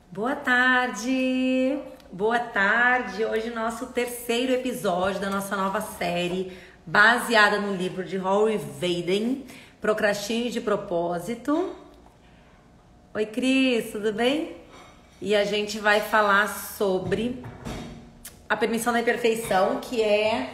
Boa tarde! Boa tarde! Hoje nosso terceiro episódio da nossa nova série baseada no livro de Rory Vaden, Procrastine de Propósito. Oi, Cris, tudo bem? E a gente vai falar sobre a permissão da imperfeição, que é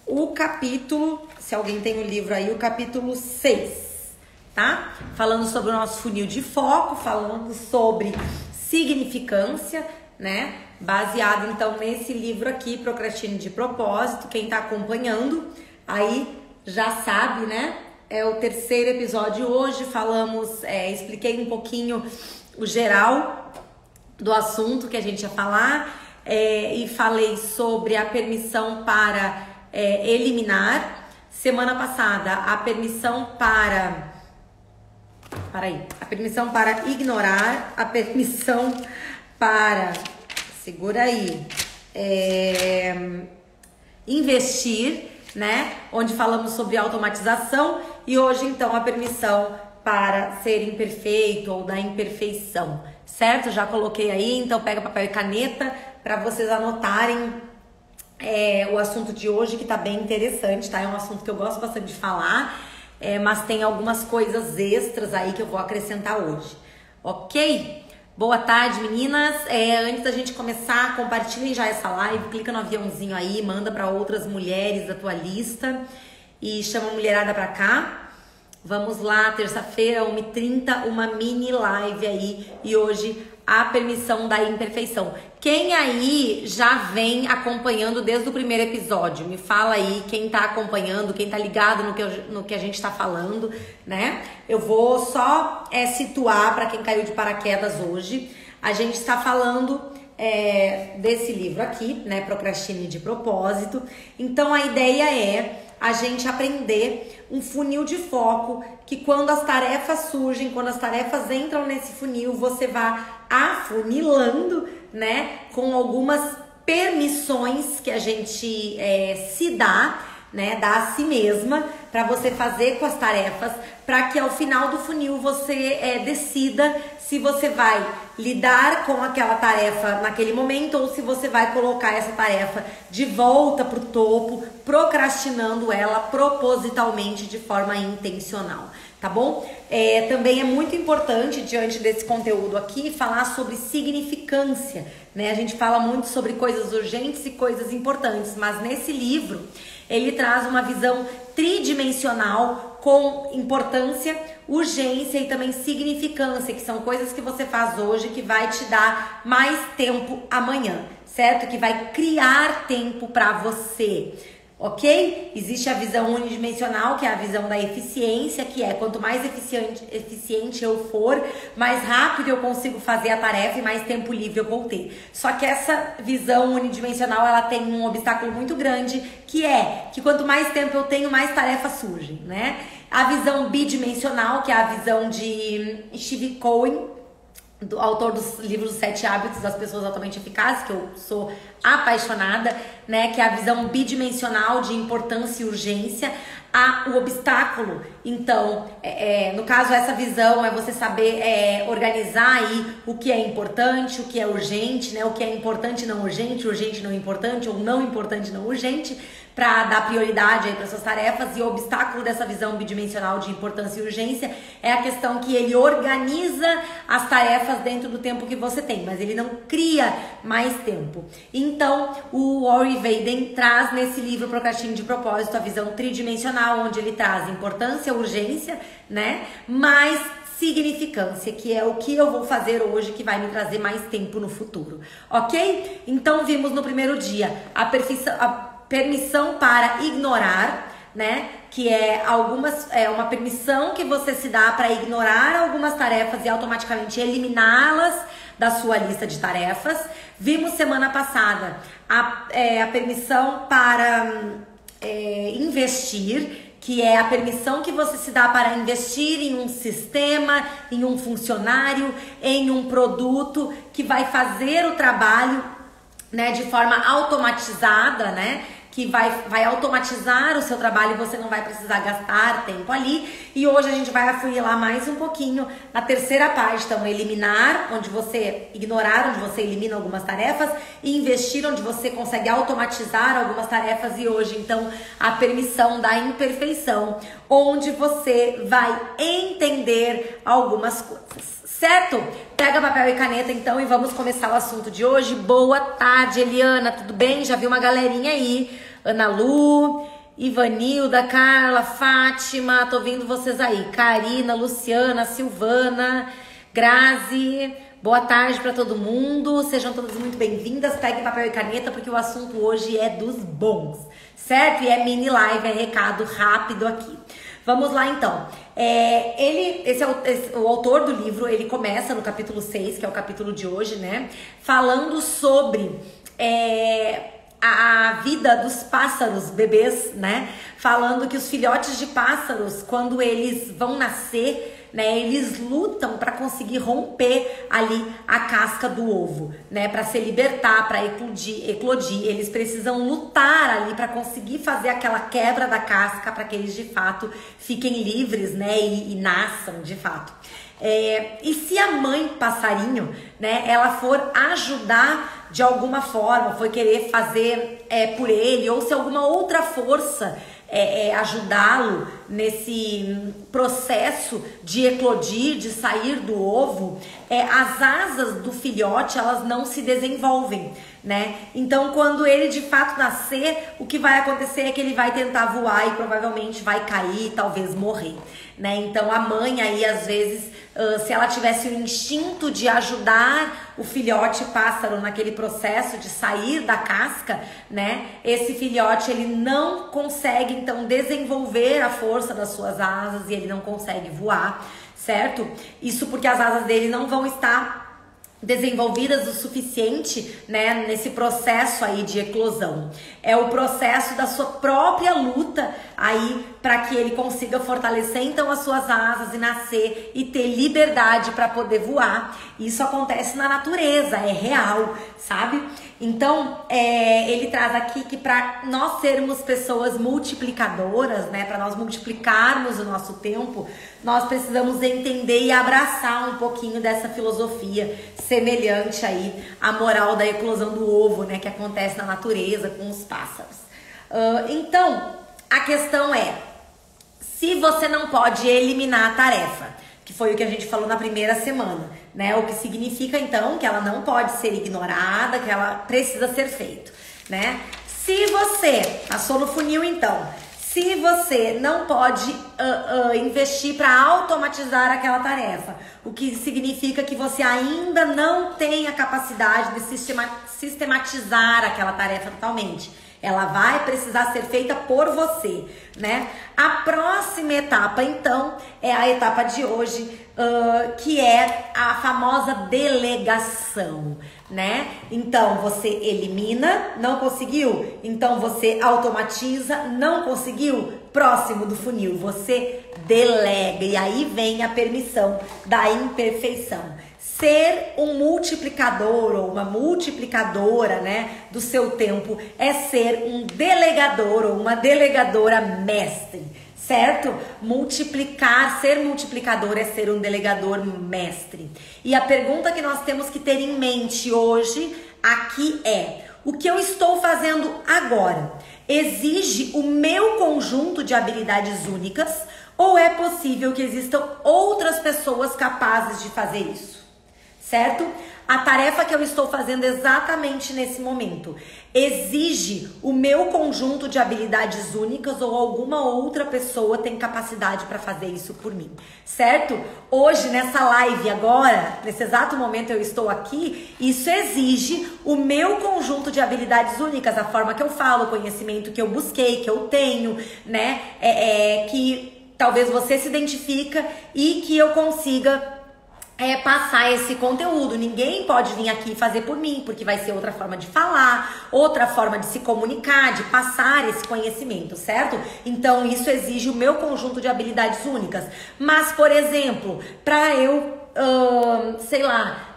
o capítulo, se alguém tem o livro aí, o capítulo 6, tá? Falando sobre o nosso funil de foco, falando sobre significância, né? Baseado então nesse livro aqui, Procrastine de Propósito. Quem tá acompanhando aí já sabe, né? É o terceiro episódio hoje. Falamos, expliquei um pouquinho o geral do assunto que a gente ia falar, e falei sobre a permissão para eliminar. Semana passada, a permissão para ignorar, a permissão para, segura aí, investir, né? Onde falamos sobre automatização, e hoje então a permissão para ser imperfeito ou da imperfeição, certo? Já coloquei aí, então pega papel e caneta para vocês anotarem o assunto de hoje, que tá bem interessante, tá? É um assunto que eu gosto bastante de falar, mas tem algumas coisas extras aí que eu vou acrescentar hoje, ok? Boa tarde, meninas. Antes da gente começar, compartilhem já essa live, clica no aviãozinho aí, manda para outras mulheres da tua lista e chama a mulherada pra cá. Vamos lá, terça-feira, 1h30, uma mini live aí, e hoje a permissão da imperfeição. Quem aí já vem acompanhando desde o primeiro episódio? Me fala aí quem tá acompanhando, quem tá ligado no que a gente tá falando, né? Eu vou só situar para quem caiu de paraquedas hoje. A gente está falando desse livro aqui, né? Procrastine de Propósito. Então a ideia é a gente aprender um funil de foco, que quando as tarefas surgem, quando as tarefas entram nesse funil, você vai afunilando, né, com algumas permissões que a gente se dá, né, dá a si mesma, para você fazer com as tarefas, para que ao final do funil você decida se você vai lidar com aquela tarefa naquele momento ou se você vai colocar essa tarefa de volta pro topo, procrastinando ela propositalmente de forma intencional, tá bom? Também é muito importante, diante desse conteúdo aqui, falar sobre significância, né? A gente fala muito sobre coisas urgentes e coisas importantes, mas nesse livro ele traz uma visão tridimensional com importância, urgência e também significância, que são coisas que você faz hoje que vai te dar mais tempo amanhã, certo? Que vai criar tempo para você, ok? Existe a visão unidimensional, que é a visão da eficiência, que é quanto mais eficiente eu for, mais rápido eu consigo fazer a tarefa e mais tempo livre eu vou ter. Só que essa visão unidimensional, ela tem um obstáculo muito grande, que é que quanto mais tempo eu tenho, mais tarefas surgem, né? A visão bidimensional, que é a visão de Steve Cohen, do autor dos livros 7 Hábitos das Pessoas Altamente Eficazes, que eu sou apaixonada, né? Que é a visão bidimensional de importância e urgência. O obstáculo, então, no caso, essa visão é você saber organizar aí o que é importante, o que é urgente, né? O que é importante não urgente não importante, ou não importante não urgente, para dar prioridade aí para suas tarefas. E o obstáculo dessa visão bidimensional de importância e urgência é a questão que ele organiza as tarefas dentro do tempo que você tem, mas ele não cria mais tempo. Então, o Rory Vaden traz nesse livro Procrastine de Propósito a visão tridimensional, onde ele traz importância, urgência, né? Mais significância, que é o que eu vou fazer hoje que vai me trazer mais tempo no futuro, ok? Então, vimos no primeiro dia a permissão para ignorar, né? Que é uma permissão que você se dá para ignorar algumas tarefas e automaticamente eliminá-las da sua lista de tarefas. Vimos semana passada a permissão para investir, que é a permissão que você se dá para investir em um sistema, em um funcionário, em um produto que vai fazer o trabalho, né, de forma automatizada, né? que vai automatizar o seu trabalho e você não vai precisar gastar tempo ali. E hoje a gente vai afunilar mais um pouquinho na terceira parte. Então, eliminar, ignorar, onde você elimina algumas tarefas, e investir, onde você consegue automatizar algumas tarefas. E hoje, então, a permissão da imperfeição, onde você vai entender algumas coisas. Certo? Pega papel e caneta então e vamos começar o assunto de hoje. Boa tarde, Eliana, tudo bem? Já vi uma galerinha aí. Ana Lu, Ivanilda, Carla, Fátima, tô vendo vocês aí. Karina, Luciana, Silvana, Grazi. Boa tarde para todo mundo. Sejam todas muito bem-vindas. Peguem papel e caneta porque o assunto hoje é dos bons, certo? E é mini live, é recado rápido aqui. Vamos lá então. O autor do livro, ele começa no capítulo 6, que é o capítulo de hoje, né? Falando sobre a vida dos pássaros, bebês, né? Falando que os filhotes de pássaros, quando eles vão nascer, né, eles lutam para conseguir romper ali a casca do ovo, né, para se libertar, para eclodir. Eles precisam lutar ali para conseguir fazer aquela quebra da casca para que eles de fato fiquem livres, né, e nasçam de fato. E se a mãe passarinho, né, ela for ajudar de alguma forma, for querer fazer por ele, ou se alguma outra força ajudá-lo nesse processo de eclodir, de sair do ovo, as asas do filhote, elas não se desenvolvem, né? Então, quando ele de fato nascer, o que vai acontecer é que ele vai tentar voar e provavelmente vai cair, talvez morrer, né? Então, a mãe aí, às vezes, se ela tivesse o instinto de ajudar o filhote pássaro naquele processo de sair da casca, né? Esse filhote, ele não consegue, então, desenvolver a força das suas asas e ele não consegue voar, certo? Isso porque as asas dele não vão estar desenvolvidas o suficiente, né, nesse processo aí de eclosão. É o processo da sua própria luta aí para que ele consiga fortalecer então as suas asas e nascer e ter liberdade para poder voar. Isso acontece na natureza, é real, sabe? Então, ele traz aqui que para nós sermos pessoas multiplicadoras, né, para nós multiplicarmos o nosso tempo, nós precisamos entender e abraçar um pouquinho dessa filosofia semelhante aí à moral da eclosão do ovo, né, que acontece na natureza com os pássaros. Então, a questão é, se você não pode eliminar a tarefa, que foi o que a gente falou na primeira semana, né? O que significa, então, que ela não pode ser ignorada, que ela precisa ser feita, né? Se você, passou no funil, então, se você não pode investir para automatizar aquela tarefa, o que significa que você ainda não tem a capacidade de sistematizar aquela tarefa totalmente. Ela vai precisar ser feita por você, né? A próxima etapa, então, é a etapa de hoje, que é a famosa delegação, né? Então, você elimina, não conseguiu? Então, você automatiza, não conseguiu? Próximo do funil, você delega. E aí vem a permissão da imperfeição. Ser um multiplicador ou uma multiplicadora, né, do seu tempo é ser um delegador ou uma delegadora mestre, certo? Ser multiplicador é ser um delegador mestre. E a pergunta que nós temos que ter em mente hoje aqui é: o que eu estou fazendo agora exige o meu conjunto de habilidades únicas ou é possível que existam outras pessoas capazes de fazer isso? Certo? A tarefa que eu estou fazendo exatamente nesse momento exige o meu conjunto de habilidades únicas ou alguma outra pessoa tem capacidade para fazer isso por mim, certo? Hoje, nessa live agora, nesse exato momento eu estou aqui, isso exige o meu conjunto de habilidades únicas, a forma que eu falo, o conhecimento que eu busquei, que eu tenho, né? Que talvez você se identifica e que eu consiga passar esse conteúdo. Ninguém pode vir aqui fazer por mim, porque vai ser outra forma de falar, outra forma de se comunicar, de passar esse conhecimento, certo? Então isso exige o meu conjunto de habilidades únicas. Mas, por exemplo, para eu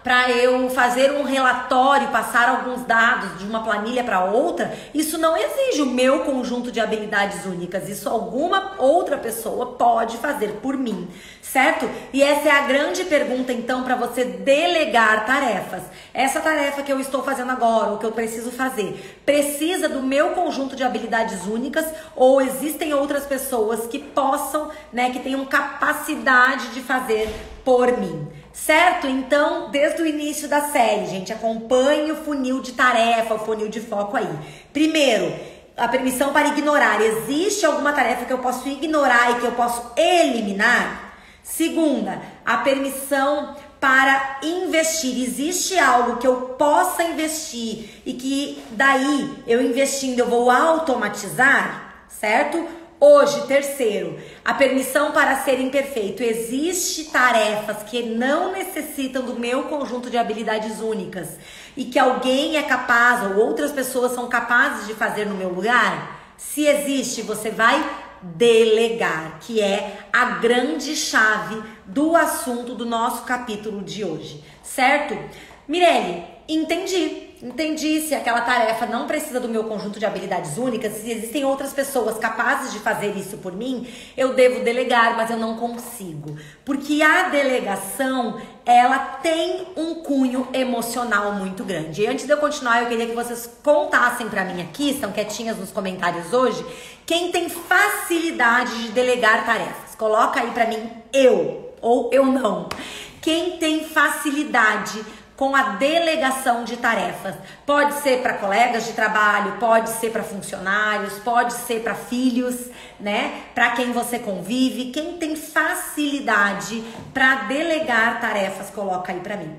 para eu fazer um relatório, passar alguns dados de uma planilha para outra, isso não exige o meu conjunto de habilidades únicas. Isso alguma outra pessoa pode fazer por mim, certo? E essa é a grande pergunta, então, para você delegar tarefas. Essa tarefa que eu estou fazendo agora, o que eu preciso fazer, precisa do meu conjunto de habilidades únicas ou existem outras pessoas que possam, né, que tenham capacidade de fazer por mim? Certo? Então, desde o início da série, gente, acompanhe o funil de tarefa, o funil de foco aí. Primeiro, a permissão para ignorar. Existe alguma tarefa que eu posso ignorar e que eu posso eliminar? Segunda, a permissão para investir. Existe algo que eu possa investir e que daí, eu investindo, eu vou automatizar? Certo? Hoje, terceiro, a permissão para ser imperfeito. Existe tarefas que não necessitam do meu conjunto de habilidades únicas e que alguém é capaz ou outras pessoas são capazes de fazer no meu lugar? Se existe, você vai delegar, que é a grande chave do assunto do nosso capítulo de hoje, certo? Mirelle, entendi se aquela tarefa não precisa do meu conjunto de habilidades únicas, se existem outras pessoas capazes de fazer isso por mim, eu devo delegar, mas eu não consigo. Porque a delegação, ela tem um cunho emocional muito grande. E antes de eu continuar, eu queria que vocês contassem pra mim aqui, estão quietinhas nos comentários hoje, quem tem facilidade de delegar tarefas. Coloca aí pra mim, eu, ou eu não. Quem tem facilidade com a delegação de tarefas. Pode ser para colegas de trabalho, pode ser para funcionários, pode ser para filhos, né? Para quem você convive. Quem tem facilidade para delegar tarefas, coloca aí para mim.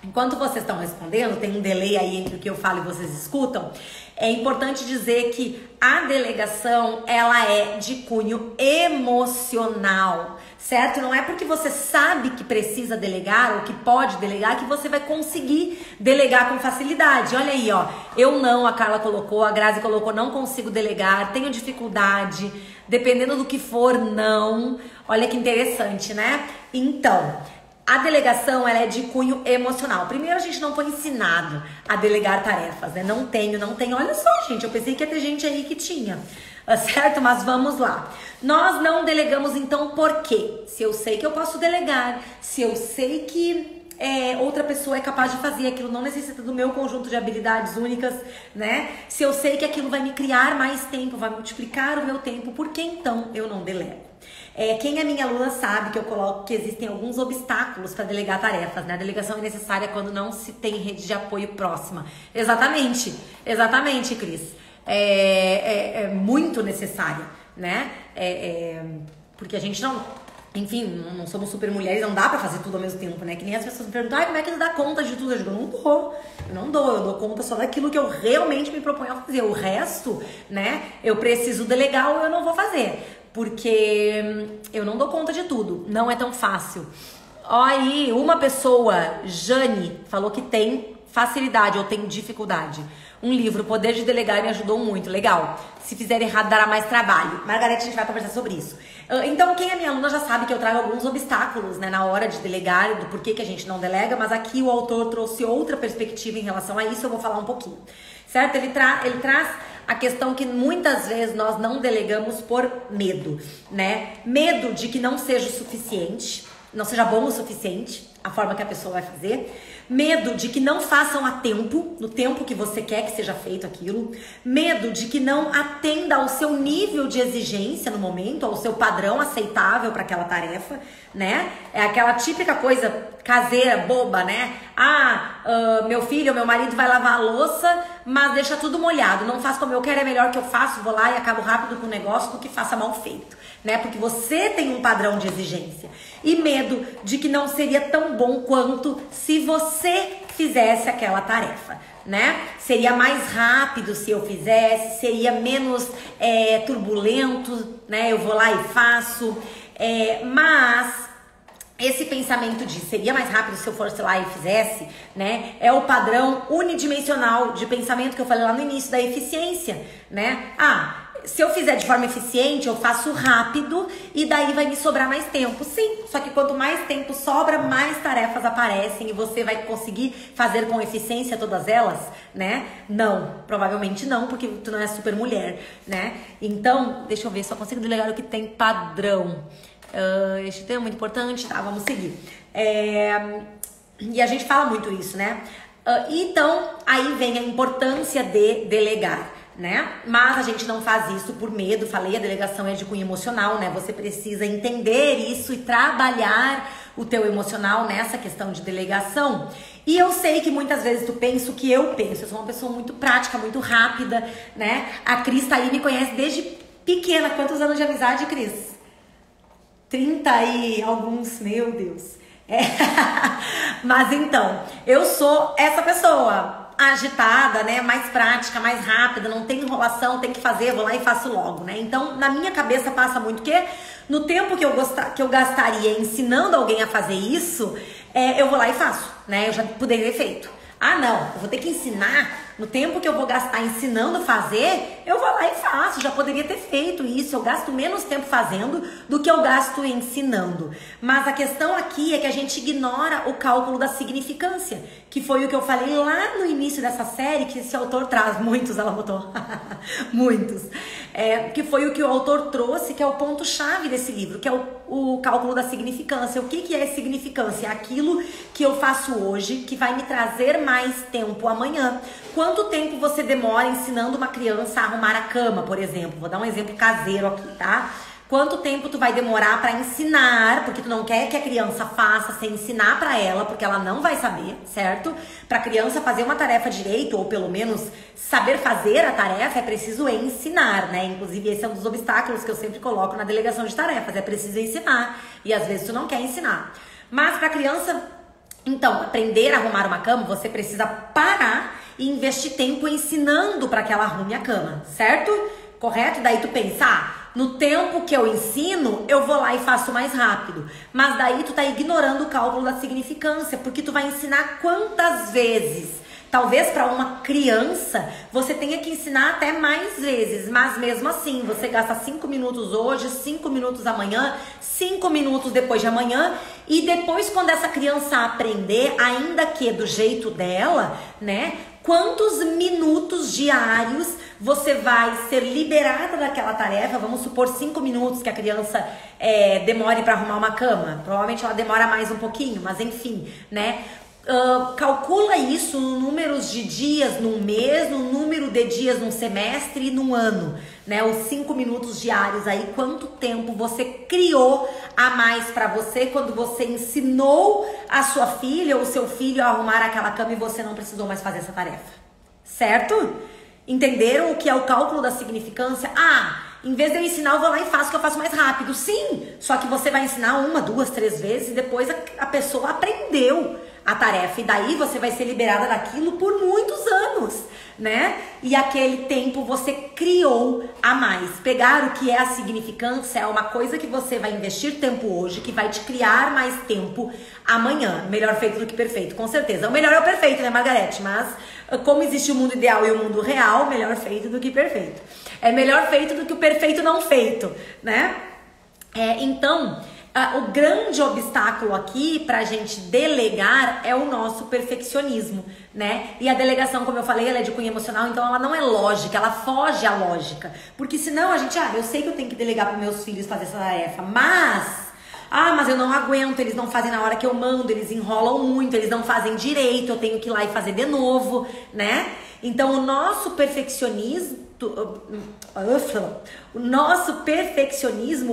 Enquanto vocês estão respondendo, tem um delay aí entre o que eu falo e vocês escutam. É importante dizer que a delegação, ela é de cunho emocional, certo? Não é porque você sabe que precisa delegar ou que pode delegar que você vai conseguir delegar com facilidade. Olha aí, ó. Eu não, a Carla colocou, a Grazi colocou, não consigo delegar, tenho dificuldade, dependendo do que for, não. Olha que interessante, né? Então, a delegação, ela é de cunho emocional. Primeiro, a gente não foi ensinado a delegar tarefas, né? Não tenho. Olha só, gente, eu pensei que ia ter gente aí que tinha, certo? Mas vamos lá. Nós não delegamos, então, por quê? Se eu sei que eu posso delegar, se eu sei que outra pessoa é capaz de fazer aquilo, não necessita do meu conjunto de habilidades únicas, né? Se eu sei que aquilo vai me criar mais tempo, vai multiplicar o meu tempo, por que então eu não delego? Quem é minha aluna sabe que eu coloco que existem alguns obstáculos para delegar tarefas, né? A delegação é necessária quando não se tem rede de apoio próxima. Exatamente, Cris. É muito necessária, né? Porque a gente não... Enfim, não somos super mulheres, não dá pra fazer tudo ao mesmo tempo, né? Que nem as pessoas me perguntam, como é que tu dá conta de tudo? Eu digo, eu não dou conta só daquilo que eu realmente me proponho a fazer. O resto, né, eu preciso delegar ou eu não vou fazer. Porque eu não dou conta de tudo, não é tão fácil. Ó, aí, uma pessoa, Jane, falou que tem facilidade ou tem dificuldade. Um livro, Poder de Delegar, me ajudou muito, legal. Se fizer errado, dará mais trabalho. Margarete, a gente vai conversar sobre isso. Então, quem é minha aluna já sabe que eu trago alguns obstáculos, né, na hora de delegar, do porquê que a gente não delega, mas aqui o autor trouxe outra perspectiva em relação a isso, eu vou falar um pouquinho. Certo? Ele traz a questão que muitas vezes nós não delegamos por medo, né? Medo de que não seja o suficiente, não seja bom o suficiente, a forma que a pessoa vai fazer. Medo de que não façam a tempo, no tempo que você quer que seja feito aquilo. Medo de que não atenda ao seu nível de exigência no momento, ao seu padrão aceitável para aquela tarefa, né? É aquela típica coisa caseira, boba, né? Meu filho ou meu marido vai lavar a louça, mas deixa tudo molhado. Não faz como eu quero, é melhor que eu faço, vou lá e acabo rápido com o negócio do que faça mal feito, né? Porque você tem um padrão de exigência. E medo de que não seria tão bom quanto se você fizesse aquela tarefa, né? Seria mais rápido se eu fizesse, seria menos turbulento, né? Eu vou lá e faço, mas esse pensamento de seria mais rápido se eu fosse lá e fizesse, né? É o padrão unidimensional de pensamento que eu falei lá no início da eficiência, né? se eu fizer de forma eficiente, eu faço rápido e daí vai me sobrar mais tempo. Sim, só que quanto mais tempo sobra, mais tarefas aparecem e você vai conseguir fazer com eficiência todas elas, né? Não, provavelmente não, porque tu não é super mulher, né? Então, deixa eu ver, só consigo delegar o que tem padrão. Esse tema é muito importante, tá? Vamos seguir. E a gente fala muito isso, né? Então, aí vem a importância de delegar, né? Mas a gente não faz isso por medo. Falei, a delegação é de cunho emocional, né? Você precisa entender isso e trabalhar o teu emocional nessa questão de delegação. E eu sei que muitas vezes tu pensa o que eu penso. Eu sou uma pessoa muito prática, muito rápida, né? A Cris tá aí, me conhece desde pequena. Quantos anos de amizade, Cris? 30 e alguns, meu Deus. Mas então, eu sou essa pessoa agitada, né? Mais prática, mais rápida, não tem enrolação, tem que fazer, vou lá e faço logo, né? Então, na minha cabeça passa muito que no tempo que eu gastaria ensinando alguém a fazer isso, eu vou lá e faço, né? Eu já poderia ter feito. Ah, não, eu vou ter que ensinar. No tempo que eu vou gastar ensinando a fazer, eu vou lá e faço. Já poderia ter feito isso. Eu gasto menos tempo fazendo do que eu gasto ensinando. Mas a questão aqui é que a gente ignora o cálculo da significância, que foi o que eu falei lá no início dessa série, que esse autor traz. Muitos, ela botou. Muitos. Que foi o que o autor trouxe, que é o ponto-chave desse livro, que é o cálculo da significância. O que é significância? É aquilo que eu faço hoje, que vai me trazer mais tempo amanhã. Quanto tempo você demora ensinando uma criança a arrumar a cama, por exemplo? Vou dar um exemplo caseiro aqui, tá? Quanto tempo tu vai demorar pra ensinar, porque tu não quer que a criança faça sem ensinar pra ela, porque ela não vai saber, certo? Pra criança fazer uma tarefa direito, ou pelo menos saber fazer a tarefa, é preciso ensinar, né? Inclusive, esse é um dos obstáculos que eu sempre coloco na delegação de tarefas, é preciso ensinar. E às vezes tu não quer ensinar. Mas pra criança, então, aprender a arrumar uma cama, você precisa parar e investir tempo ensinando para que ela arrume a cama, certo? Correto? Daí tu pensa, no tempo que eu ensino, eu vou lá e faço mais rápido. Mas daí tu tá ignorando o cálculo da significância, porque tu vai ensinar quantas vezes? Talvez para uma criança você tenha que ensinar até mais vezes, mas mesmo assim você gasta 5 minutos hoje, 5 minutos amanhã, 5 minutos depois de amanhã, e depois quando essa criança aprender, ainda que do jeito dela, né? Quantos minutos diários você vai ser liberada daquela tarefa? Vamos supor 5 minutos que a criança demore para arrumar uma cama. Provavelmente ela demora mais um pouquinho, mas enfim, né? Calcula isso no números de dias num mês, no número de dias num semestre e num ano, né? Os 5 minutos diários aí, quanto tempo você criou a mais pra você quando você ensinou a sua filha ou o seu filho a arrumar aquela cama e você não precisou mais fazer essa tarefa, certo? Entenderam o que é o cálculo da significância? Em vez de eu ensinar, eu vou lá e faço, que eu faço mais rápido. Sim, só que você vai ensinar 1, 2, 3 vezes e depois a pessoa aprendeu a tarefa. E daí você vai ser liberada daquilo por muitos anos, né? E aquele tempo você criou a mais. Pegar o que é a significância é uma coisa que você vai investir tempo hoje, que vai te criar mais tempo amanhã. Melhor feito do que perfeito, com certeza. O melhor é o perfeito, né, Margarete? Mas como existe o mundo ideal e o mundo real, melhor feito do que perfeito. É melhor feito do que o perfeito não feito, né? Então, o grande obstáculo aqui pra gente delegar é o nosso perfeccionismo, né? E a delegação, como eu falei, ela é de cunho emocional, então ela não é lógica, ela foge à lógica. Porque senão a gente, eu sei que eu tenho que delegar para meus filhos fazer essa tarefa, mas eu não aguento, eles não fazem na hora que eu mando, eles enrolam muito, eles não fazem direito, eu tenho que ir lá e fazer de novo, né? Então o nosso perfeccionismo,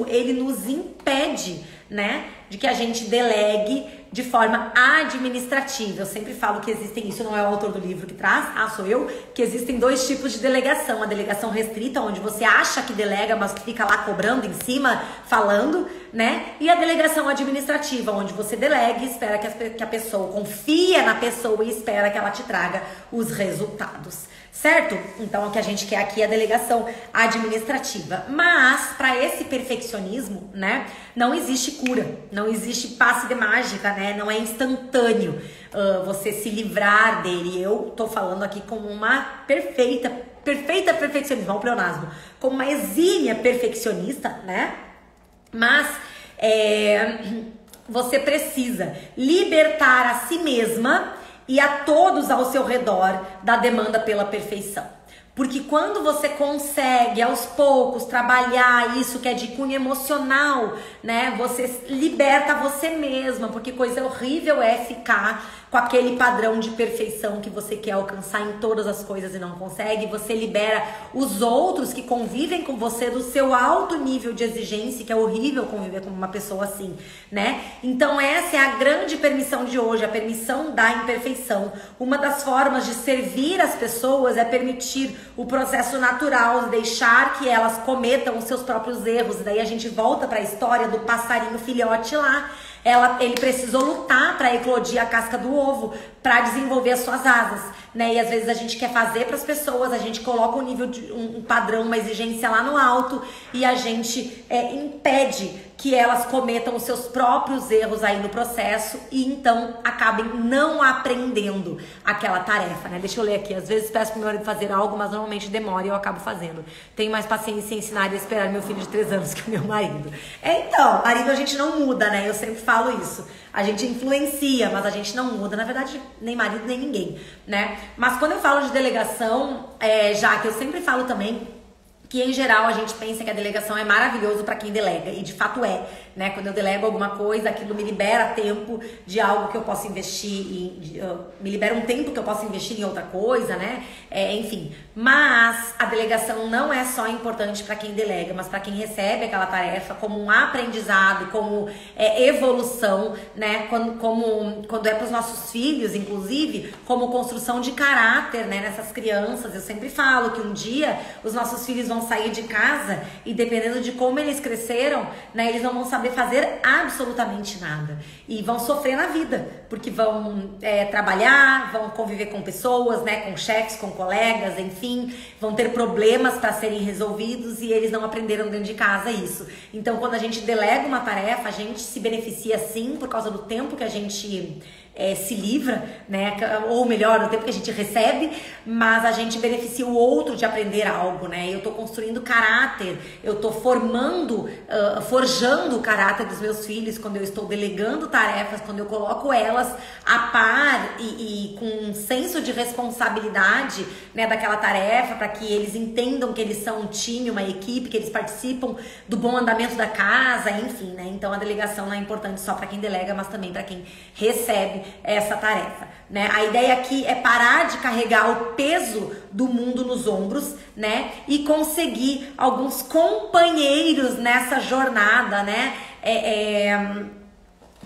ele nos impede, né, de que a gente delegue de forma administrativa. Eu sempre falo que existem, isso não é o autor do livro que traz, sou eu, que existem 2 tipos de delegação. A delegação restrita, onde você acha que delega, mas fica lá cobrando em cima, falando, né? E a delegação administrativa, onde você delega e espera que a pessoa, confia na pessoa e espera que ela te traga os resultados. Certo? Então, o que a gente quer aqui é a delegação administrativa. Mas, para esse perfeccionismo, né, não existe cura, não existe passe de mágica, né? Não é instantâneo você se livrar dele. Eu tô falando aqui como uma perfeita perfeita perfeccionista, olha o pleonasmo, como uma exímia perfeccionista, né? Mas você precisa libertar a si mesma e a todos ao seu redor da demanda pela perfeição. Porque quando você consegue, aos poucos, trabalhar isso que é de cunho emocional, né? Você liberta você mesma, porque coisa horrível é ficar com aquele padrão de perfeição que você quer alcançar em todas as coisas e não consegue. Você libera os outros que convivem com você do seu alto nível de exigência, que é horrível conviver com uma pessoa assim, né? Então essa é a grande permissão de hoje, a permissão da imperfeição. Uma das formas de servir as pessoas é permitir o processo natural, deixar que elas cometam os seus próprios erros. E daí a gente volta para a história do passarinho filhote lá. Ele precisou lutar para eclodir a casca do ovo, para desenvolver as suas asas, né? E às vezes a gente quer fazer para as pessoas, a gente coloca um nível de um padrão, uma exigência lá no alto e a gente impede que elas cometam os seus próprios erros aí no processo e então acabem não aprendendo aquela tarefa, né? Deixa eu ler aqui. Às vezes peço pro meu marido fazer algo, mas normalmente demora e eu acabo fazendo. Tenho mais paciência em ensinar e esperar meu filho de 3 anos que o meu marido. Então, marido a gente não muda, né? Eu sempre falo isso. A gente influencia, mas a gente não muda. Na verdade, nem marido, nem ninguém, né? Mas quando eu falo de delegação, já que eu sempre falo também que em geral a gente pensa que a delegação é maravilhoso para quem delega, e de fato né? Quando eu delego alguma coisa, aquilo me libera tempo de algo que eu possa investir me libera um tempo que eu possa investir em outra coisa, né? Enfim, mas a delegação não é só importante para quem delega, mas para quem recebe aquela tarefa como um aprendizado, como evolução, né? Quando é para os nossos filhos, inclusive, como construção de caráter, né? Nessas crianças. Eu sempre falo que um dia os nossos filhos vão sair de casa e dependendo de como eles cresceram, né? Eles não vão saber fazer absolutamente nada e vão sofrer na vida, porque vão trabalhar, vão conviver com pessoas, né? Com chefes, com colegas, enfim, vão ter problemas para serem resolvidos e eles não aprenderam dentro de casa isso. Então, quando a gente delega uma tarefa, a gente se beneficia sim por causa do tempo que a gente se livra, né? Ou melhor, o tempo que a gente recebe, mas a gente beneficia o outro de aprender algo, né? Eu tô construindo caráter, eu tô forjando o caráter dos meus filhos quando eu estou delegando tarefas, quando eu coloco elas a par e com um senso de responsabilidade, né, daquela tarefa, para que eles entendam que eles são um time, uma equipe, que eles participam do bom andamento da casa, enfim, né? Então a delegação não é importante só para quem delega, mas também para quem recebe essa tarefa, né? A ideia aqui é parar de carregar o peso do mundo nos ombros, né? E conseguir alguns companheiros nessa jornada, né?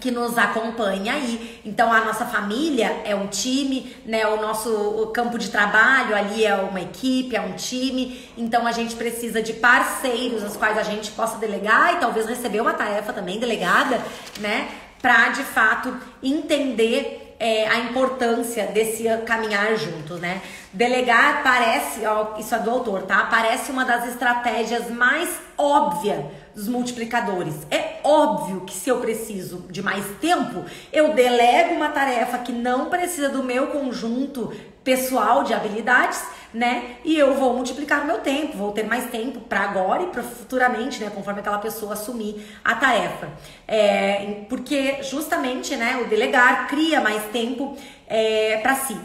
Que nos acompanha aí. Então a nossa família é um time, né? O nosso campo de trabalho ali é uma equipe, é um time. Então a gente precisa de parceiros aos quais a gente possa delegar e talvez receber uma tarefa também delegada, né? Para de fato entender a importância desse caminhar juntos, né? Delegar parece, ó, isso é do autor, tá? Parece uma das estratégias mais óbvias dos multiplicadores. É óbvio que se eu preciso de mais tempo, eu delego uma tarefa que não precisa do meu conjunto pessoal de habilidades, né? E eu vou multiplicar o meu tempo, vou ter mais tempo para agora e para futuramente, né? Conforme aquela pessoa assumir a tarefa. Porque justamente, né? O delegar cria mais tempo para si,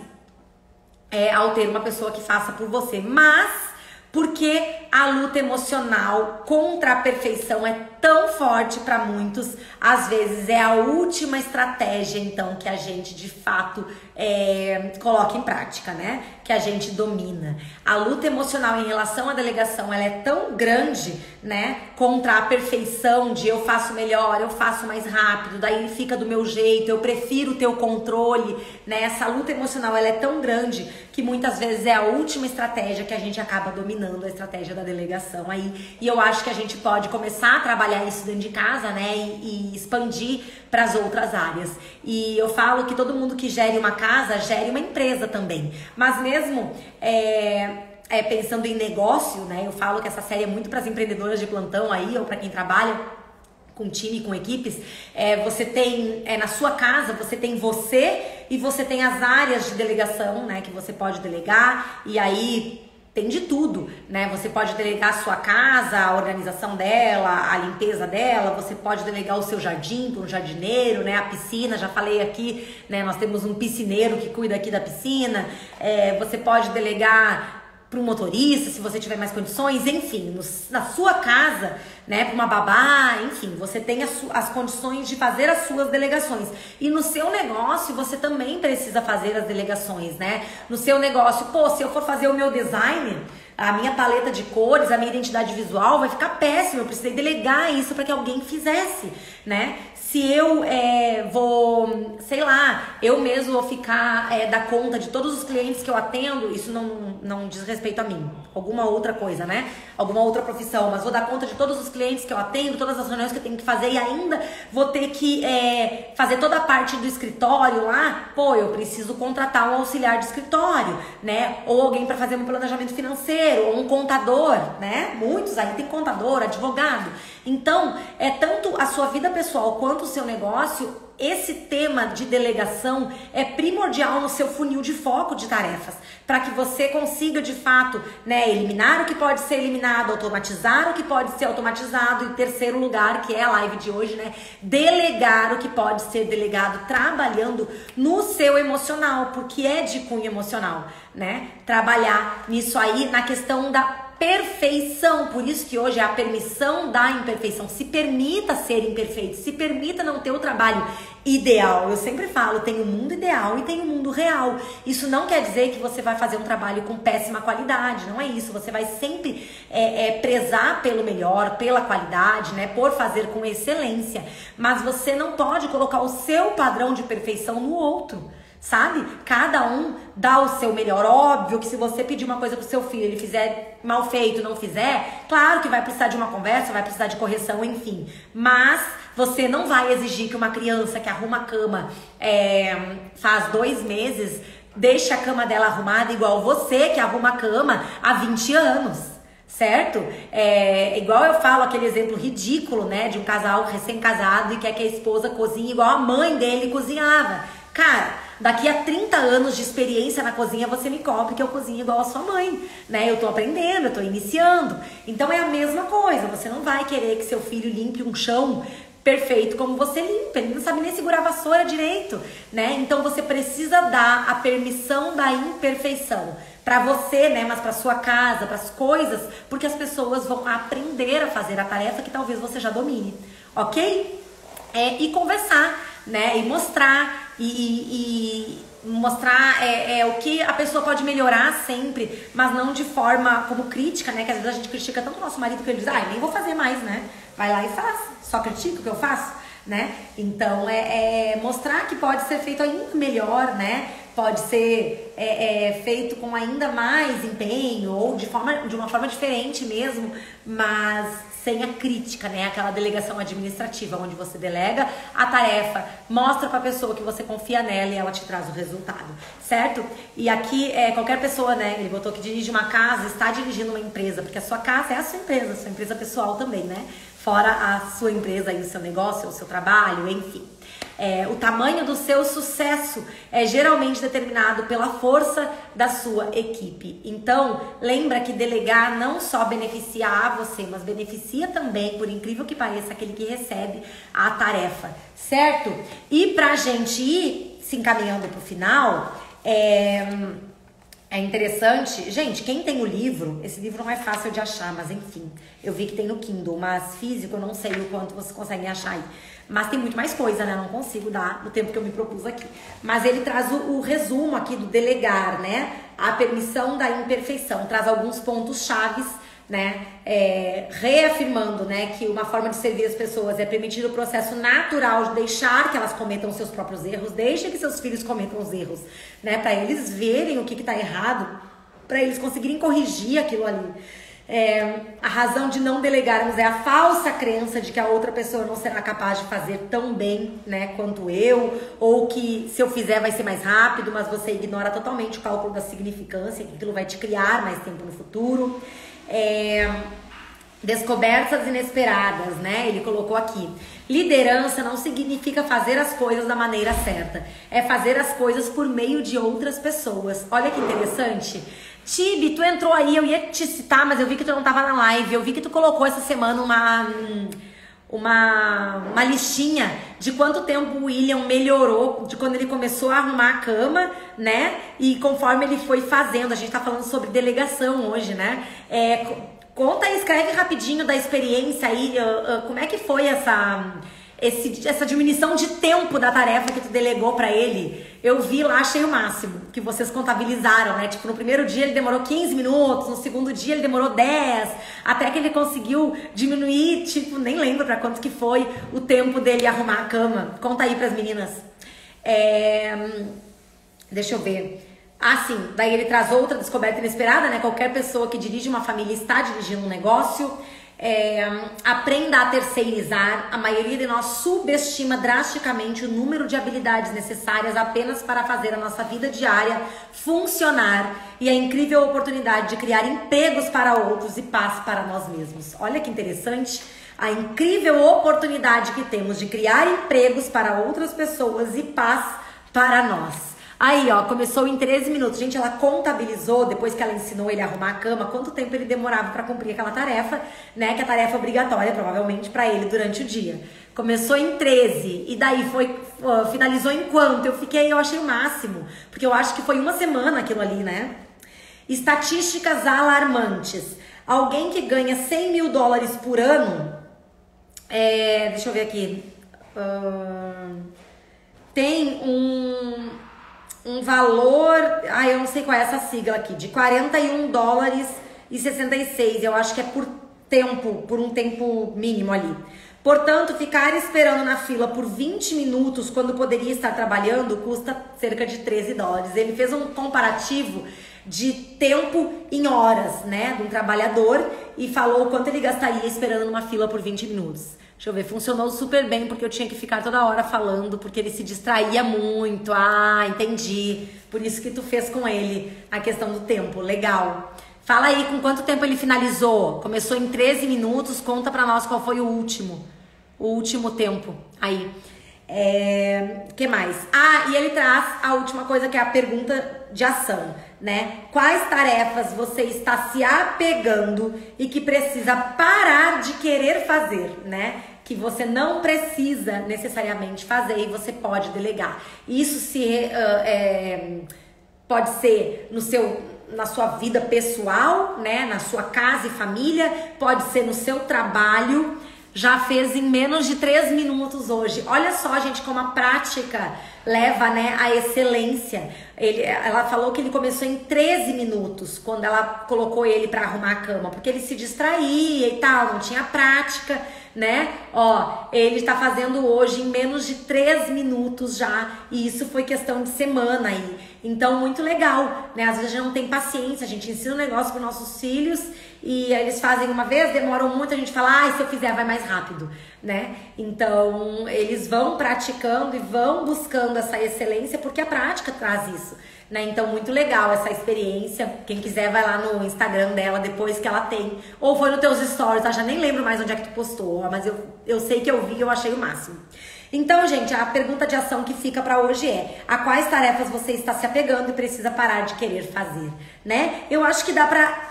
ao ter uma pessoa que faça por você. Mas porque a luta emocional contra a perfeição é tão forte para muitos, às vezes é a última estratégia, então, que a gente de fato coloca em prática, né? Que a gente domina. A luta emocional em relação à delegação, ela é tão grande, né? Contra a perfeição de eu faço melhor, eu faço mais rápido, daí fica do meu jeito, eu prefiro ter o controle, né? Essa luta emocional, ela é tão grande que muitas vezes é a última estratégia que a gente acaba dominando, a estratégia da delegação aí. E eu acho que a gente pode começar a trabalhar isso dentro de casa, né? E expandir para as outras áreas. E eu falo que todo mundo que gere uma casa, gere uma empresa também. Mas mesmo pensando em negócio, né? Eu falo que essa série é muito para as empreendedoras de plantão aí, ou para quem trabalha com time, com equipes. Você tem, na sua casa, você tem você e você tem as áreas de delegação, né? Que você pode delegar. E aí tem de tudo, né? Você pode delegar a sua casa, a organização dela, a limpeza dela, você pode delegar o seu jardim para um jardineiro, né? A piscina, já falei aqui, né? Nós temos um piscineiro que cuida aqui da piscina, você pode delegar para um motorista, se você tiver mais condições, enfim, na sua casa, né, para uma babá, enfim, você tem as condições de fazer as suas delegações. E no seu negócio, você também precisa fazer as delegações, né? No seu negócio, pô, se eu for fazer o meu design, a minha paleta de cores, a minha identidade visual vai ficar péssima, eu precisei delegar isso para que alguém fizesse, né? Se eu vou, sei lá, eu mesmo vou ficar dar conta de todos os clientes que eu atendo, isso não diz respeito a mim, alguma outra coisa, né? Alguma outra profissão, mas vou dar conta de todos os clientes que eu atendo, todas as reuniões que eu tenho que fazer e ainda vou ter que fazer toda a parte do escritório lá, pô, eu preciso contratar um auxiliar de escritório, né? Ou alguém para fazer um planejamento financeiro, ou um contador, né? Muitos aí tem contador, advogado. Então, tanto a sua vida pessoal quanto o seu negócio, esse tema de delegação é primordial no seu funil de foco de tarefas, para que você consiga de fato, né, eliminar o que pode ser eliminado, automatizar o que pode ser automatizado e terceiro lugar, que é a live de hoje, né, delegar o que pode ser delegado, trabalhando no seu emocional, porque é de cunho emocional, né, trabalhar nisso aí na questão da perfeição, por isso que hoje é a permissão da imperfeição. Se permita ser imperfeito, se permita não ter o trabalho ideal. Eu sempre falo, tem o mundo ideal e tem o mundo real. Isso não quer dizer que você vai fazer um trabalho com péssima qualidade, não é isso. Você vai sempre prezar pelo melhor, pela qualidade, né, por fazer com excelência, mas você não pode colocar o seu padrão de perfeição no outro. Sabe? Cada um dá o seu melhor. Óbvio que se você pedir uma coisa pro seu filho, ele fizer mal feito, não fizer, claro que vai precisar de uma conversa, vai precisar de correção, enfim. Mas você não vai exigir que uma criança que arruma a cama faz 2 meses, deixe a cama dela arrumada igual você que arruma a cama há 20 anos. Certo? Igual eu falo aquele exemplo ridículo, né, de um casal recém-casado e quer que a esposa cozinhe igual a mãe dele cozinhava. Cara, daqui a 30 anos de experiência na cozinha, você me cobre que eu cozinho igual a sua mãe, né? Eu tô aprendendo, eu tô iniciando. Então é a mesma coisa, você não vai querer que seu filho limpe um chão perfeito como você limpa, ele não sabe nem segurar a vassoura direito, né? Então você precisa dar a permissão da imperfeição para você, né? Mas para sua casa, para as coisas, porque as pessoas vão aprender a fazer a tarefa que talvez você já domine, ok? E conversar, né? E mostrar e mostrar o que a pessoa pode melhorar sempre, mas não de forma como crítica, né? Que às vezes a gente critica tanto o nosso marido que ele diz, nem vou fazer mais, né? Vai lá e faz, só critica o que eu faço, né? Então mostrar que pode ser feito ainda melhor, né? Pode ser feito com ainda mais empenho ou de uma forma diferente mesmo, mas sem a crítica, né? Aquela delegação administrativa, onde você delega a tarefa, mostra pra pessoa que você confia nela e ela te traz o resultado, certo? E aqui, qualquer pessoa, né? Ele botou que dirige uma casa, está dirigindo uma empresa, porque a sua casa é a sua empresa pessoal também, né? Fora a sua empresa e o seu negócio, o seu trabalho, enfim. O tamanho do seu sucesso é geralmente determinado pela força da sua equipe. Então, lembra que delegar não só beneficia a você, mas beneficia também, por incrível que pareça, aquele que recebe a tarefa, certo? E pra gente ir se encaminhando pro final, é interessante, gente, quem tem o livro, esse livro não é fácil de achar, mas enfim, eu vi que tem no Kindle, mas físico eu não sei o quanto vocês conseguem achar aí. Mas tem muito mais coisa, né? Não consigo dar no tempo que eu me propus aqui. Mas ele traz o resumo aqui do delegar, né? A permissão da imperfeição. Traz alguns pontos chaves, né? Reafirmando, né? Que uma forma de servir as pessoas é permitir o processo natural de deixar que elas cometam seus próprios erros. Deixe que seus filhos cometam os erros, né? Para eles verem o que tá errado, para eles conseguirem corrigir aquilo ali. A razão de não delegarmos é a falsa crença de que a outra pessoa não será capaz de fazer tão bem, né, quanto eu, ou que se eu fizer vai ser mais rápido, mas você ignora totalmente o cálculo da significância, que aquilo vai te criar mais tempo no futuro. Descobertas inesperadas, né? Ele colocou aqui. Liderança não significa fazer as coisas da maneira certa, é fazer as coisas por meio de outras pessoas. Olha que interessante. Tibi, tu entrou aí, eu ia te citar, mas eu vi que tu não tava na live. Eu vi que tu colocou essa semana uma listinha de quanto tempo o William melhorou de quando ele começou a arrumar a cama, né? E conforme ele foi fazendo, a gente tá falando sobre delegação hoje, né? Conta aí, escreve rapidinho da experiência aí, como é que foi essa diminuição de tempo da tarefa que tu delegou pra ele. Eu vi lá, achei o máximo, que vocês contabilizaram, né? Tipo, no primeiro dia ele demorou 15 minutos, no segundo dia ele demorou 10, até que ele conseguiu diminuir, tipo, nem lembro pra quanto que foi o tempo dele arrumar a cama. Conta aí pras meninas. Deixa eu ver. Sim, daí ele traz outra descoberta inesperada, né? Qualquer pessoa que dirige uma família está dirigindo um negócio. Aprenda a terceirizar. A maioria de nós subestima drasticamente o número de habilidades necessárias apenas para fazer a nossa vida diária funcionar e a incrível oportunidade de criar empregos para outros e paz para nós mesmos. Olha que interessante, a incrível oportunidade que temos de criar empregos para outras pessoas e paz para nós. Aí, ó, começou em 13 minutos. Gente, ela contabilizou, depois que ela ensinou ele a arrumar a cama, quanto tempo ele demorava pra cumprir aquela tarefa, né? Que é a tarefa obrigatória, provavelmente, pra ele durante o dia. Começou em 13, e daí finalizou em quanto? Eu achei o máximo, porque eu acho que foi uma semana aquilo ali, né? Estatísticas alarmantes. Alguém que ganha 100 mil dólares por ano, deixa eu ver aqui, tem um valor, eu não sei qual é essa sigla aqui, de 41 dólares e 66, eu acho que é por um tempo mínimo ali. Portanto, ficar esperando na fila por 20 minutos quando poderia estar trabalhando custa cerca de 13 dólares. Ele fez um comparativo de tempo em horas, né, de um trabalhador e falou quanto ele gastaria esperando numa fila por 20 minutos. Deixa eu ver, funcionou super bem porque eu tinha que ficar toda hora falando, porque ele se distraía muito. Entendi. Por isso que tu fez com ele a questão do tempo. Legal. Fala aí com quanto tempo ele finalizou. Começou em 13 minutos, conta pra nós qual foi o último tempo. Aí. Que mais? E ele traz a última coisa, que é a pergunta de ação, né? Quais tarefas você está se apegando e que precisa parar de querer fazer, né? Que você não precisa necessariamente fazer e você pode delegar. Isso pode ser na sua vida pessoal, né? Na sua casa e família, pode ser no seu trabalho. Já fez em menos de 3 minutos hoje. Olha só, gente, como a prática leva, né, à excelência. Ela falou que ele começou em 13 minutos, quando ela colocou ele pra arrumar a cama, porque ele se distraía e tal, não tinha prática, né? Ele tá fazendo hoje em menos de 3 minutos já, e isso foi questão de semana aí. Então, muito legal, né? Às vezes a gente não tem paciência, a gente ensina um negócio para nossos filhos e eles fazem uma vez, demoram muito, a gente fala, se eu fizer vai mais rápido, né? Então, eles vão praticando e vão buscando essa excelência porque a prática traz isso, né? Então, muito legal essa experiência. Quem quiser vai lá no Instagram dela depois que ela tem, ou foi nos teus stories, já nem lembro mais onde é que tu postou, mas eu sei que eu vi e eu achei o máximo. Então, gente, a pergunta de ação que fica pra hoje é: a quais tarefas você está se apegando e precisa parar de querer fazer, né? Eu acho que dá pra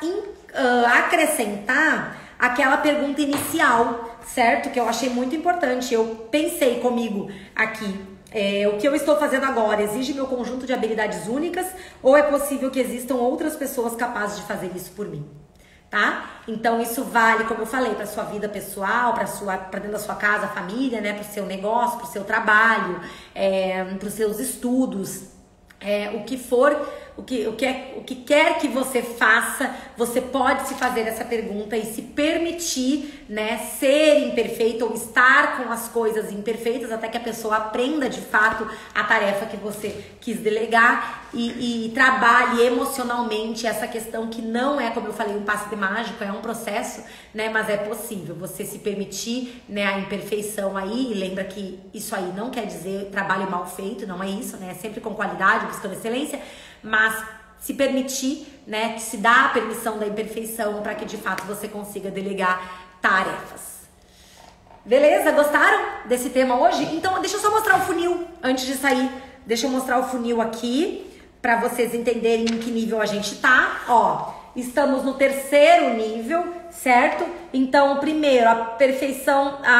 acrescentar aquela pergunta inicial, certo? Que eu achei muito importante. Eu pensei comigo aqui, o que eu estou fazendo agora exige meu conjunto de habilidades únicas ou é possível que existam outras pessoas capazes de fazer isso por mim? Tá? Então isso vale, como eu falei, para sua vida pessoal, para dentro da sua casa, família, né, para o seu negócio, para o seu trabalho, para os seus estudos, o que for, o que quer que você faça, você pode se fazer essa pergunta e se permitir, né, ser imperfeito ou estar com as coisas imperfeitas até que a pessoa aprenda de fato a tarefa que você quis delegar e trabalhe emocionalmente essa questão que não é, como eu falei, um passe de mágico, é um processo, né, mas é possível você se permitir, né, a imperfeição aí. E lembra que isso aí não quer dizer trabalho mal feito, não é isso, né, é sempre com qualidade, buscando excelência, mas se permitir, né, se dar a permissão da imperfeição para que de fato você consiga delegar tarefas. Beleza? Gostaram desse tema hoje? Então deixa eu só mostrar o funil antes de sair. Deixa eu mostrar o funil aqui para vocês entenderem em que nível a gente tá, ó. Estamos no 3º nível, certo? Então, o primeiro, a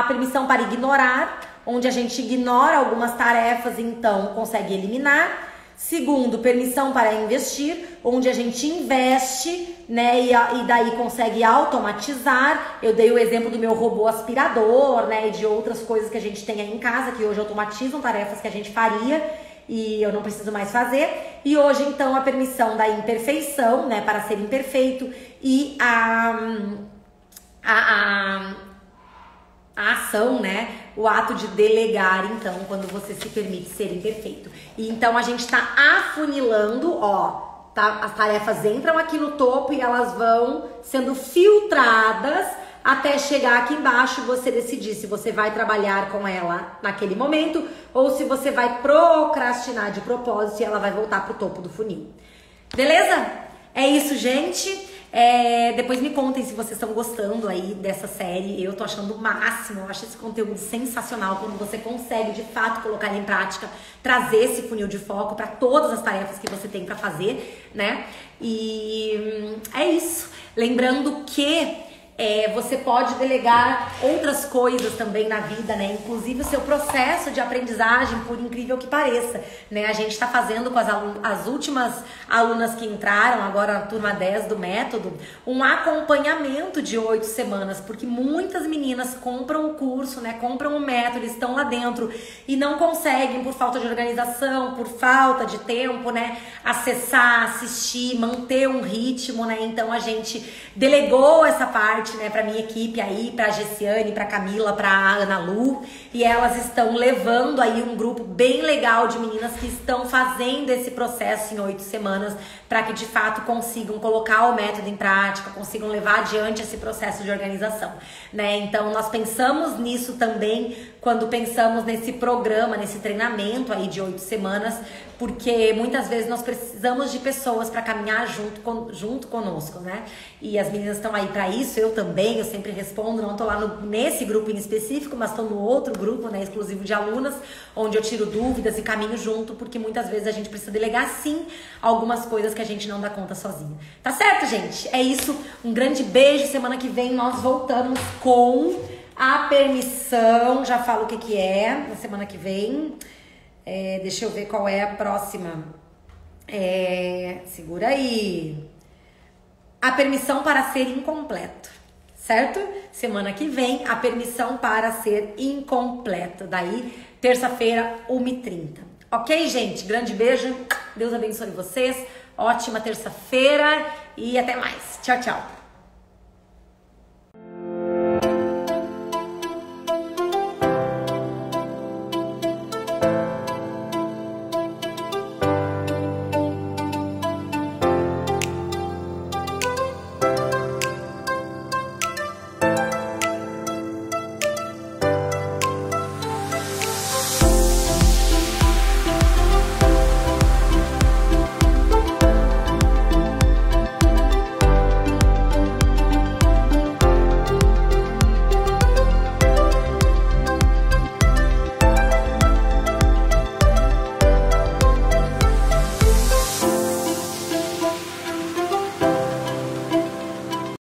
permissão para ignorar, onde a gente ignora algumas tarefas e então consegue eliminar. Segundo, permissão para investir, onde a gente investe, né, e daí consegue automatizar. Eu dei o exemplo do meu robô aspirador, né, e de outras coisas que a gente tem aí em casa, que hoje automatizam tarefas que a gente faria e eu não preciso mais fazer. E hoje, então, a permissão da imperfeição, né, para ser imperfeito, e a ação, né? O ato de delegar, então, quando você se permite ser imperfeito. E então a gente tá afunilando, ó, tá? As tarefas entram aqui no topo e elas vão sendo filtradas até chegar aqui embaixo e você decidir se você vai trabalhar com ela naquele momento ou se você vai procrastinar de propósito e ela vai voltar pro topo do funil. Beleza? É isso, gente. Depois me contem se vocês estão gostando aí dessa série. Eu tô achando o máximo, eu acho esse conteúdo sensacional quando você consegue de fato colocar ele em prática, trazer esse funil de foco para todas as tarefas que você tem para fazer, né? E é isso. Lembrando que você pode delegar outras coisas também na vida, né? Inclusive o seu processo de aprendizagem, por incrível que pareça, né? A gente está fazendo com as últimas alunas que entraram, agora a turma 10 do método, um acompanhamento de 8 semanas, porque muitas meninas compram o curso, né? Compram o método, estão lá dentro e não conseguem, por falta de organização, por falta de tempo, né? Acessar, assistir, manter um ritmo, né? Então a gente delegou essa parte, né, pra minha equipe aí, pra Gessiane, pra Camila, pra Ana Lu, e elas estão levando aí um grupo bem legal de meninas que estão fazendo esse processo em 8 semanas, para que de fato consigam colocar o método em prática, consigam levar adiante esse processo de organização, né? Então nós pensamos nisso também quando pensamos nesse programa, nesse treinamento aí de 8 semanas, porque muitas vezes nós precisamos de pessoas para caminhar junto conosco, né? E as meninas estão aí para isso, eu também, eu sempre respondo, não tô lá nesse grupo em específico, mas tô no outro grupo, né, exclusivo de alunas, onde eu tiro dúvidas e caminho junto, porque muitas vezes a gente precisa delegar sim algumas coisas que a gente não dá conta sozinha. Tá certo, gente? É isso, um grande beijo, semana que vem nós voltamos com a permissão, já falo o que é, na semana que vem. Deixa eu ver qual é a próxima. Segura aí. A permissão para ser incompleto, certo? Semana que vem, a permissão para ser incompleto. Daí, terça-feira, 1h30. Ok, gente? Grande beijo. Deus abençoe vocês. Ótima terça-feira e até mais. Tchau, tchau.